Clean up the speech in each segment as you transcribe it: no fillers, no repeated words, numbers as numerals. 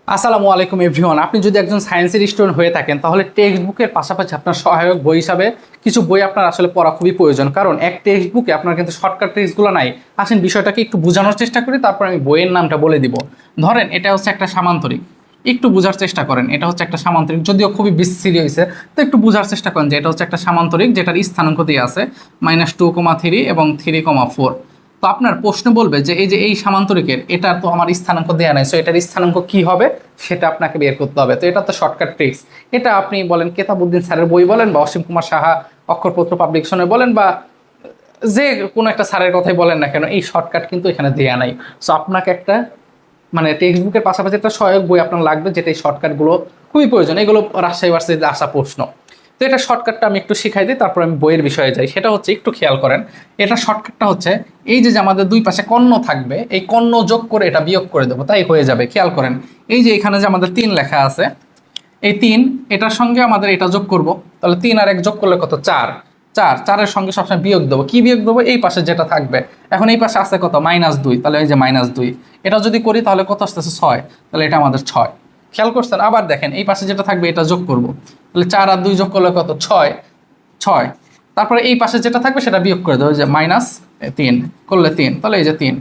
আসসালামু আলাইকুম এভরিওয়ান। আপনি যদি একজন সায়েন্সের স্টুডেন্ট হয়ে থাকেন তাহলে টেক্সট বুকের পাশাপাশি আপনার সহায়ক বই হিসাবে কিছু বই আপনার আসলে পড়া খুবই প্রয়োজন, কারণ এক টেক্সট বুকে আপনার কিন্তু শর্টকাট ট্রিক্সগুলো নাই। আসেন বিষয়টাকে একটু বোঝানোর চেষ্টা করি, তারপর আমি বইয়ের নামটা বলে দিব। ধরেন এটা হচ্ছে একটা সামান্তরিক, একটু বোঝার চেষ্টা করেন। এটা হচ্ছে একটা সামান্তরিক, যদিও খুবই বিস্তৃত হয়েছে, তো একটু বোঝার চেষ্টা করেন যে এটা হচ্ছে একটা সামান্তরিক যেটার স্থানাঙ্ক দিয়ে আছে -2,3 এবং 3,4। তো আপনার প্রশ্ন বলবে যে এই সামান্তরিকের এটা তো আমার স্থানাঙ্ক দেওয়া নাই, সো এটার স্থানাঙ্ক কি হবে সেটা আপনাকে বের করতে হবে। তো এটা তো শর্টকাট ট্রিক্স। এটা আপনি বলেন কেতাবউদ্দিন স্যারের বই বলেন, বা অসীম কুমার সাহা অক্ষরপত্র পাবলিকেশনে বলেন, বা যে কোনো একটা স্যারের কথাই বলেন না কেন, এই শর্টকাট কিন্তু এখানে দেয়া নাই। সো আপনাকে একটা টেক্সট বুকের পাশাপাশি একটা সহায়ক বই আপনার লাগবে, যেটা এই শর্টকাটগুলো খুবই প্রয়োজন। এগুলো রাজশাহী ভার্সিটিতে আসা প্রশ্ন। তো এটা শর্টকাটটা আমি একটু শিখাই দিই, তারপর আমি বইয়ের বিষয়ে যাই। সেটা হচ্ছে, একটু খেয়াল করেন, এটা শর্টকাটটা হচ্ছে এই যে আমাদের দুই পাশে কর্ণ থাকবে, এই কর্ণ যোগ করে এটা বিয়োগ করে দেবো, তাই হয়ে যাবে। খেয়াল করেন, এই যে এখানে যে আমাদের 3 লেখা আছে, এই 3 এটার সঙ্গে আমাদের এটা যোগ করব, তাহলে 3 আর 1 যোগ করলে কত? 4। 4 এর সঙ্গে সবসময় বিয়োগ দেবো। কি বিয়োগ দেবো? এই পাশে যেটা থাকবে। এখন এই পাশে আছে কত? -2, তাহলে এই যে -2 এটা যদি করি তাহলে কত আসতেছে? 6, তাহলে এটা আমাদের 6। খেয়াল করছেন? আবার দেখেন, এই পাশে যেটা থাকবে এটা যোগ করব, তাহলে 4 আর 2 যোগ করলে কত? 6। 6, তারপরে এই পাশে যেটা থাকবে সেটা বিয়োগ করে দেবো, যে -3 করলে 3, তাহলে এই যে 3।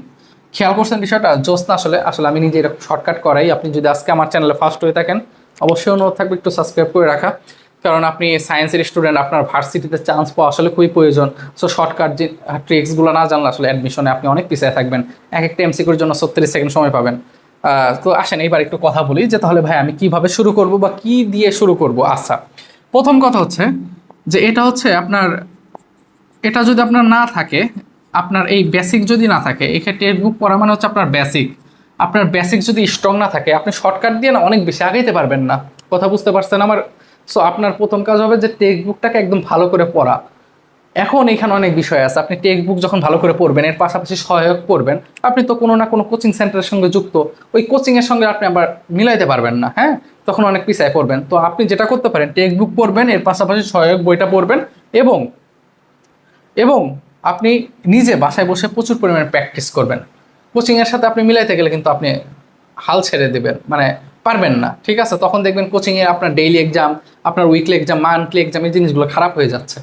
খেয়াল করছেন বিষয়টা? জোস না? আসলে আসলে আমি নিজে এরকম শর্টকাট করাই। আপনি যদি আজকে আমার চ্যানেলে ফার্স্ট হয়ে থাকেন, অবশ্যই অনুরোধ থাকবে একটু সাবস্ক্রাইব করে রাখা, কারণ আপনি সায়েন্সের স্টুডেন্ট, আপনার ভার্সিটিতে চান্স পাওয়া আসলে খুবই প্রয়োজন। সো শর্টকাট যে ট্রিক্সগুলো না জানলে আসলে অ্যাডমিশনে আপনি অনেক পিছিয়ে থাকবেন। এক একটা এমসিকিউর জন্য 36 সেকেন্ড সময় পাবেন। তো আসেন এইবার একটু কথা বলি যে তাহলে ভাই আমি কিভাবে শুরু করব বা কি দিয়ে শুরু করব। আচ্ছা, প্রথম কথা হচ্ছে যে এটা হচ্ছে আপনার, এটা যদি আপনার না থাকে, আপনার এই বেসিক যদি না থাকে, এক্ষেত্রে টেক্সট বুক পড়া মানে হচ্ছে আপনার বেসিক। আপনার বেসিক যদি স্ট্রং না থাকে, আপনি শর্টকাট দিয়ে না অনেক বেশি আগাইতে পারবেন না। কথা বুঝতে পারছেন আমার? সো আপনার প্রথম কাজ হবে যে টেক্সট বুকটাকে একদম ভালো করে পড়া। এখন এখানে অনেক বিষয় আছে। আপনি টেক্সট বুক যখন ভালো করে পড়বেন, এর পাশাপাশি সহায়ক পড়বেন, আপনি তো কোনো না কোনো কোচিং সেন্টারের সঙ্গে যুক্ত। ওই কোচিংয়ের সঙ্গে আপনি আবার মিলাইতে পারবেন না, হ্যাঁ? তখন অনেক পিছায় পড়বেন। তো আপনি যেটা করতে পারেন, টেক্সট বুক পড়বেন, এর পাশাপাশি সহায়ক বইটা পড়বেন, এবং এবং আপনি নিজে বাসায় বসে প্রচুর পরিমাণে প্র্যাকটিস করবেন। কোচিংয়ের সাথে আপনি মিলাইতে গেলে কিন্তু আপনি হাল ছেড়ে দেবেন, পারবেন না। ঠিক আছে? তখন দেখবেন কোচিংয়ে আপনার ডেইলি এক্সাম, আপনার উইকলি এক্সাম, মান্থলি এক্সাম, এই জিনিসগুলো খারাপ হয়ে যাচ্ছে।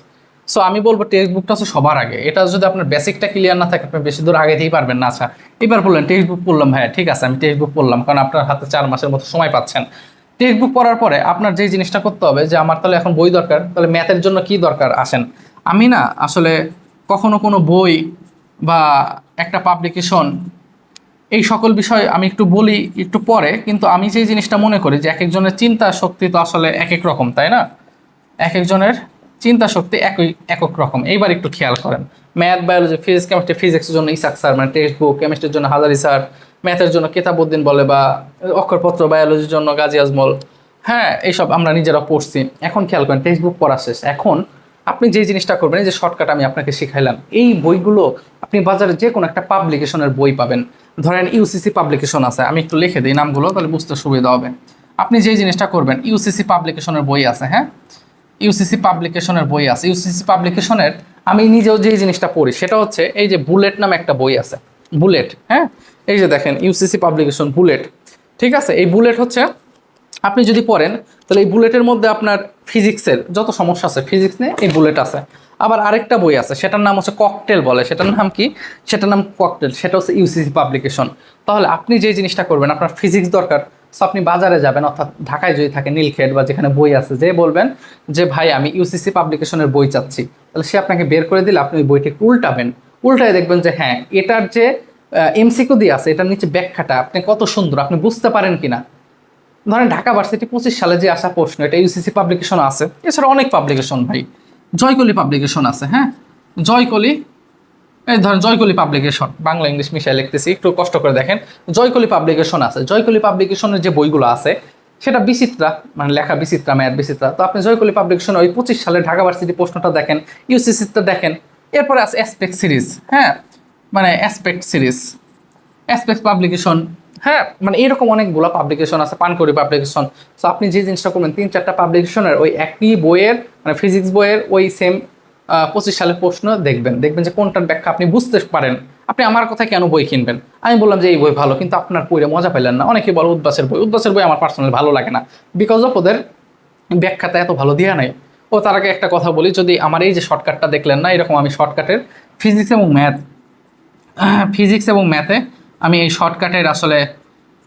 সো আমি বলবো টেক্সট বুকটা হচ্ছে সবার আগে। এটা যদি আপনার বেসিকটা ক্লিয়ার না থাকে, আপনি বেশি দূর আগেতেই পারবেন না। আচ্ছা, এবার বললেন টেক্সট বুক পড়লাম, ভাইয়া ঠিক আছে আমি টেক্সট বুক পড়লাম, কারণ আপনার হাতে 4 মাসের মতো সময় পাচ্ছেন। টেক্সট বুক পড়ার পরে আপনার যেই জিনিসটা করতে হবে, যে আমার তাহলে এখন বই দরকার, তাহলে ম্যাথের জন্য কি দরকার? আসেন, আমি না আসলে কখনো কোনো বই বা একটা পাবলিকেশন, এই সকল বিষয় আমি একটু বলি একটু পরে, কিন্তু আমি যে জিনিসটা মনে করি যে এক একজনের চিন্তা শক্তি তো আসলে এক এক রকম, তাই না? এক একজনের চিন্তা শক্তি একক রকম। এইবার একটু খেয়াল করেন, ম্যাথ, বায়োলজি, ফিজিক্স, কেমিস্ট্রি, ফিজিক্সের জন্য ইসাক স্যার টেক্সট বুক, কেমিস্ট্রির জন্য হাজারি স্যার, ম্যাথের জন্য কেতাবউদ্দিন বলে, বা অক্ষরপত্র, বায়োলজির জন্য গাজী আজমল। হ্যাঁ, এইসব আমরা নিজেরা পড়ছি। এখন খেয়াল করেন, টেক্সট বুক পড়া শেষ, এখন আপনি যে জিনিসটা করবেন, এই যে শর্টকাট আমি আপনাকে শিখাইলাম, এই বইগুলো আপনি বাজারে যে কোনো একটা পাবলিকেশনের বই পাবেন। ধরেন ইউসিসি পাবলিকেশন আছে, আমি একটু লিখে দিই নামগুলো, তাহলে বুঝতে সুবিধা হবে। আপনি যে জিনিসটা করবেন, ইউসিসি পাবলিকেশনের বই আছে, হ্যাঁ, ইউসিসি পাবলিকেশনের বই আছে। ইউসিসি পাবলিকেশনের আমি নিজেও যে জিনিসটা পড়ি সেটা হচ্ছে, এই যে বুলেট নামে একটা বই আছে, বুলেট, হ্যাঁ, এই যে দেখেন ইউসিসি পাবলিকেশন বুলেট। ঠিক আছে? এই বুলেট হচ্ছে, আপনি যদি পড়েন তাহলে এই বুলেটের মধ্যে আপনার ফিজিক্সের যত সমস্যা আছে, ফিজিক্স নিয়ে এই বুলেট আছে। আবার আরেকটা বই আছে, সেটার নাম হচ্ছে ককটেল বলে, সেটার নাম কি? সেটার নাম ককটেল, সেটা হচ্ছে ইউসিসি পাবলিকেশন। তাহলে আপনি যে জিনিসটা করবেন, আপনার ফিজিক্স দরকার, সো আপনি বাজারে যাবেন, অর্থাৎ ঢাকায় যদি থাকে নীলক্ষেত বা যেখানে বই আছে, যে বলবেন যে ভাই আমি ইউসিসি পাবলিকেশনের বই চাচ্ছি, তাহলে সে আপনাকে বের করে দিলে আপনি ওই বইটি একটু উল্টাবেন। উল্টায় দেখবেন যে হ্যাঁ, এটার যে এমসিকিউ দিয়ে আছে, এটার নিচে ব্যাখ্যাটা আপনি কত সুন্দর, আপনি বুঝতে পারেন কিনা। ধরেন ঢাকা ভার্সিটি 25 সালে যে আসা প্রশ্ন, এটা ইউসিসি পাবলিকেশন আছে। এছাড়া অনেক পাবলিকেশন ভাই, জয়কলি পাবলিকেশন আছে, হ্যাঁ, জয়কলি, এই ধরেন জয়কলি পাবলিকেশন, বাংলা ইংলিশ মিশিয়ে লিখতেছি, একটু কষ্ট করে দেখেন। জয়কলি পাবলিকেশন আছে। জয়কলি পাবলিকেশনের যে বইগুলো আছে সেটা বিচিত্রা, লেখা বিচিত্রা, ম্যাথ বিচিত্রা। তো আপনি জয়কলি পাবলিকেশন ওই 25 সালে ঢাকা ভার্সিটি প্রশ্নটা দেখেন, ইউসিসিটা দেখেন। এরপরে আছে অ্যাসপেক্ট সিরিজ, হ্যাঁ, অ্যাসপেক্ট সিরিজ, অ্যাসপেক্ট পাবলিকেশন, হ্যাঁ, এরকম অনেকগুলো পাবলিকেশন আছে, পানকড়ি পাবলিকেশন। সো আপনি যে জিনিসটা করবেন, 3-4টা পাবলিকেশনের ওই একই বইয়ের, ফিজিক্স বইয়ের ওই সেম 25 সালের প্রশ্ন দেখবেন, দেখবেন যে কোনটার ব্যাখ্যা আপনি বুঝতে পারেন। আপনি আমার কথা কেন বই কিনবেন? আমি বললাম যে এই বই ভালো, কিন্তু আপনার পড়ে মজা পেলেন না। অনেকে বলে উদ্বাসের বই আমার পার্সোনালি ভালো লাগে না, বিকজ অফ ওদের ব্যাখ্যাটা এত ভালো দেওয়া নাই। ও তার আগে একটা কথা বলি, যদি আমার এই যে শর্টকাটটা দেখলেন না, এরকম আমি শর্টকাটের ফিজিক্স এবং ম্যাথে আমি এই শর্টকাটের আসলে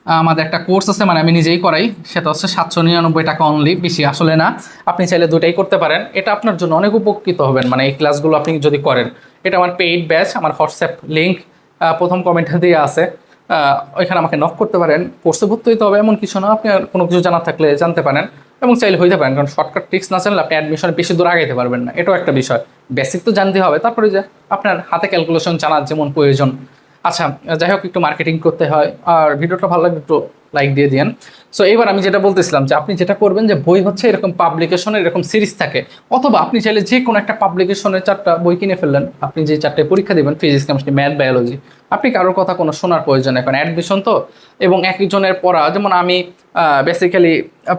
আমাদের একটা কোর্স আছে, মানে আমি নিজেই করাই, সেটা হচ্ছে 799 টাকা অনলি, বেশি আসলে না। আপনি চাইলে দুটাই করতে পারেন, এটা আপনার জন্য অনেক উপকৃত হবেন, মানে এই ক্লাসগুলো আপনি যদি করেন। এটা আমার পেইড ব্যাচ, আমার হোয়াটসঅ্যাপ লিঙ্ক প্রথম কমেন্টে দিয়ে আছে, ওইখানে আমাকে নক করতে পারেন। কোর্সে ভর্তি হইতে হবে এমন কিছু না, আপনি আর কোনো কিছু জানার থাকলে জানতে পারেন এবং চাইলে হইতে পারেন, কারণ শর্টকাট ট্রিক্স না জানলে আপনি অ্যাডমিশনে বেশি দূর আগাইতে পারবেন না, এটাও একটা বিষয়। বেসিক তো জানতে হবে, তারপরে যে আপনার হাতে ক্যালকুলেশন জানার যেমন প্রয়োজন। আচ্ছা, যাই হোক, একটু মার্কেটিং করতে হয়, আর ভিডিওটা ভালো লাগবে একটু লাইক দিয়ে দিন। সো এবার আমি যেটা বলতেছিলাম, যে আপনি যেটা করবেন, যে বই হচ্ছে এরকম পাবলিকেশনের এরকম সিরিজ থাকে, অথবা আপনি চাইলে যে কোনো একটা পাবলিকেশনের 4টা বই কিনে ফেললেন। আপনি যে 4টে পরীক্ষা দেবেন, ফিজিক্স, কেমিস্ট্রি, ম্যাথ, বায়োলজি, আপনি কারোর কথা কোনো শোনার প্রয়োজন নেই, কারণ অ্যাডমিশন তো। এবং একজনের পড়া, যেমন আমি বেসিক্যালি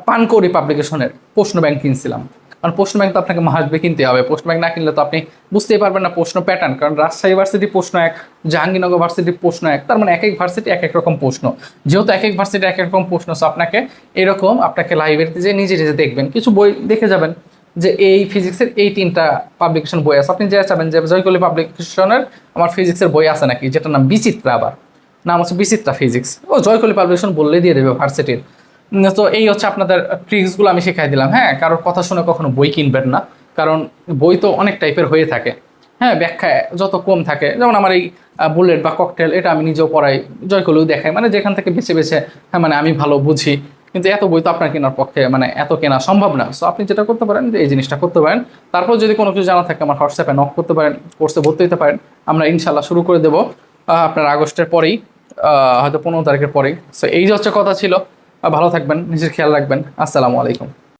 পানকৌড়ি পাবলিকেশনের প্রশ্ন ব্যাংক কিনছিলাম, কারণ প্রশ্ন ব্যাংক তো আপনাকে মাসবে কিনতে হবে। প্রশ্ন ব্যাংক না কিনলে তো আপনি বুঝতেই পারবেন না প্রশ্ন প্যাটার্ন, কারণ রাজশাহী ভার্সিটি প্রশ্ন এক, জাহাঙ্গীরনগর ভার্সিটির প্রশ্ন এক, তার মানে এক এক ভার্সিটি এক এক রকম প্রশ্ন। যেহেতু এক এক ভার্সিটি এক এক রকম প্রশ্ন, সো আপনাকে এরকম আপনাকে লাইব্রেরিতে যে নিজে নিজে দেখবেন, কিছু বই দেখে যাবেন যে এই ফিজিক্সের এই 3টা পাবলিকেশন বই আছে, আপনি যে চাবেন যে জয়কলি পাবলিকেশনের আমার ফিজিক্সের বই আছে নাকি, যেটার নাম বিচিত্রা, আবার নাম হচ্ছে বিচিত্রা ফিজিক্স, ও জয়কলি পাবলিকেশন বললেই দিয়ে দেবে ভার্সিটির। তো এই হচ্ছে আপনাদের ট্রিক্সগুলো আমি শেখাই দিলাম। হ্যাঁ, কারোর কথা শুনে কখনো বই কিনবেন না, কারণ বই তো অনেক টাইপের হয়ে থাকে। হ্যাঁ, ব্যাখ্যা যত কম থাকে, যেমন আমার এই বুলেট বা ককটেল, এটা আমি নিজেও পড়াই, জয়কলেও দেখাই, মানে যেখান থেকে বেছে বেছে, হ্যাঁ মানে আমি ভালো বুঝি। কিন্তু এত বই তো আপনার কেনার পক্ষে, মানে এত কেনা সম্ভব না। সো আপনি যেটা করতে পারেন, যে এই জিনিসটা করতে পারেন। তারপর যদি কোনো কিছু জানা থাকে, আমার হোয়াটসঅ্যাপে নক করতে পারেন, কোর্সে ভর্তি হতে পারেন। আমরা ইনশাল্লাহ শুরু করে দেবো আপনার আগস্টের পরেই, হয়তো 15 তারিখের পরেই। সো এই যে হচ্ছে কথা ছিল। ভালো থাকবেন, নিজের খেয়াল রাখবেন। আসসালামু আলাইকুম।